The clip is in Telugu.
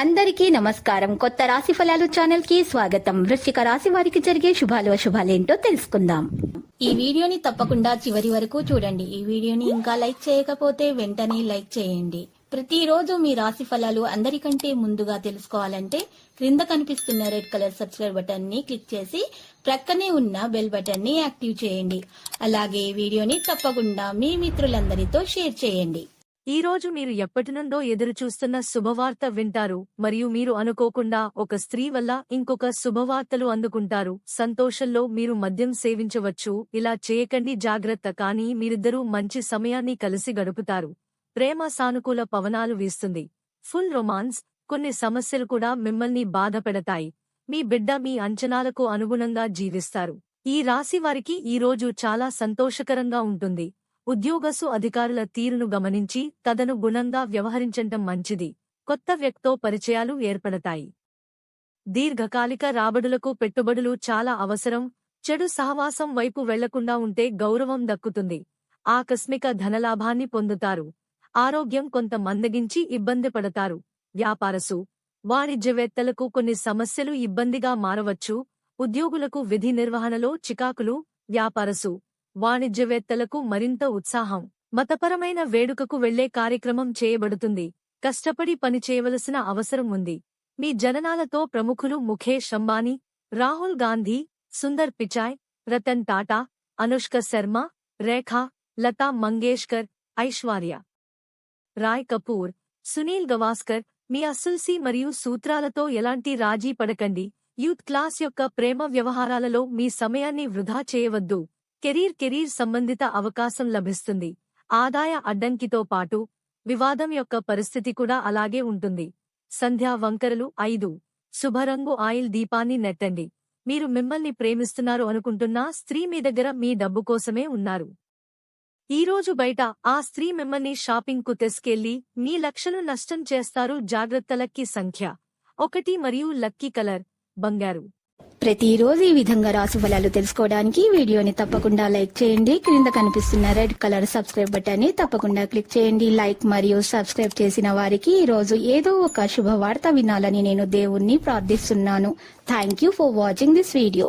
అందరికీ నమస్కారం. కొత్త రాశి ఫలాలు ఛానల్ కి స్వాగతం. వృశ్చిక రాశి వారికి జరిగే శుభాలు అశుభాలేంటో తెలుసుకుందాం. ఈ వీడియోని తప్పకుండా చివరి వరకు చూడండి. ఈ వీడియోని ఇంకా లైక్ చేయకపోతే వెంటనే లైక్ చేయండి. ప్రతిరోజు మీ రాశి ఫలాలు అందరికంటే ముందుగా తెలుసుకోవాలంటే క్రింద కనిపిస్తున్న రెడ్ కలర్ సబ్స్క్రైబ్ బటన్ ని క్లిక్ చేసి ప్రక్కనే ఉన్న బెల్ బటన్ ని యాక్టివ్ చేయండి. అలాగే వీడియోని తప్పకుండా మీ మిత్రులందరితో షేర్ చేయండి. ఈ రోజు మీరు ఎప్పటినుండో ఎదురుచూస్తున్న శుభవార్త వింటారు మరియు మీరు అనుకోకుండా ఒక స్త్రీ వల్ల ఇంకొక శుభవార్తలు అందుకుంటారు. సంతోషంలో మీరు మద్యం సేవించవచ్చు. ఇలా చేయకండి, జాగ్రత్త. కానీ మీరిద్దరూ మంచి సమయాన్ని కలిసి గడుపుతారు. ప్రేమ సానుకూల పవనాలు వీస్తుంది. Full romance. కొన్ని సమస్యలు కూడా మిమ్మల్ని బాధపెడతాయి. మీ బిడ్డ మీ అంచనాలకు అనుగుణంగా జీవిస్తారు. ఈ రాశి వారికి ఈ రోజు చాలా సంతోషకరంగా ఉంటుంది. ఉద్యోగస్తు అధికారుల తీరును గమనించి తదనుగుణంగా వ్యవహరించటం మంచిది. కొత్త వ్యక్తితో పరిచయాలు ఏర్పడతాయి. దీర్ఘకాలిక రాబడులకు పెట్టుబడులు చాలా అవసరం. చెడు సహవాసం వైపు వెళ్లకుండా ఉంటే గౌరవం దక్కుతుంది. ఆకస్మిక ధనలాభాన్ని పొందుతారు. ఆరోగ్యం కొంత మందగించి ఇబ్బంది పడతారు. వ్యాపారసు వాణిజ్యవేత్తలకు కొన్ని సమస్యలు ఇబ్బందిగా మారవచ్చు. ఉద్యోగులకు విధి నిర్వహణలో చికాకులు. వ్యాపారసు వాణిజ్యవేత్తలకు మరింత ఉత్సాహం. మతపరమైన వేడుకకు వెళ్లే కార్యక్రమం చేయబడుతుంది. కష్టపడి పనిచేయవలసిన అవసరం ఉంది. మీ జననాలతో ప్రముఖులు ముఖేష్ అంబానీ, రాహుల్ గాంధీ, సుందర్ పిచాయ్, రతన్ టాటా, అనుష్క శర్మ, రేఖా, లతా మంగేష్కర్, ఐశ్వర్య రాయ్ కపూర్, సునీల్ గవాస్కర్. మీ అస్సుల్సి మరియు సూత్రాలతో ఎలాంటి రాజీ పడకండి. యూత్ క్లాస్ యొక్క ప్రేమ వ్యవహారాలలో మీ సమయాన్ని వృధా చేయవద్దు. కెరీర్ సంబంధిత అవకాశం లభిస్తుంది. ఆదాయ అడ్డంకితో పాటు వివాదం యొక్క పరిస్థితి కూడా అలాగే ఉంటుంది. సంధ్యా వంకరలు 5. శుభరంగు ఆయిల్ దీపాన్ని నెట్టండి. మీరు మిమ్మల్ని ప్రేమిస్తున్నారు అనుకుంటున్న స్త్రీ మీ దగ్గర మీ డబ్బు కోసమే ఉన్నారు. ఈరోజు బయట ఆ స్త్రీ మిమ్మల్ని షాపింగ్ కు తెస్కెళ్లి మీ లక్షలు నష్టం చేస్తారు. జాగ్రత్త. లక్కీ సంఖ్య 1 మరియు లక్కీ కలర్ బంగారు. ప్రతిరోజు ఈ విధంగా రాశి ఫలాలు తెలుసుకోవడానికి వీడియోని తప్పకుండా లైక్ చేయండి. క్రింద కనిపిస్తున్న రెడ్ కలర్ సబ్స్క్రైబ్ బటన్ ని తప్పకుండా క్లిక్ చేయండి. లైక్ మరియు సబ్స్క్రైబ్ చేసిన వారికి ఈ రోజు ఏదో ఒక శుభవార్త వినాలని నేను దేవుణ్ణి ప్రార్థిస్తున్నాను. Thank you for watching this video.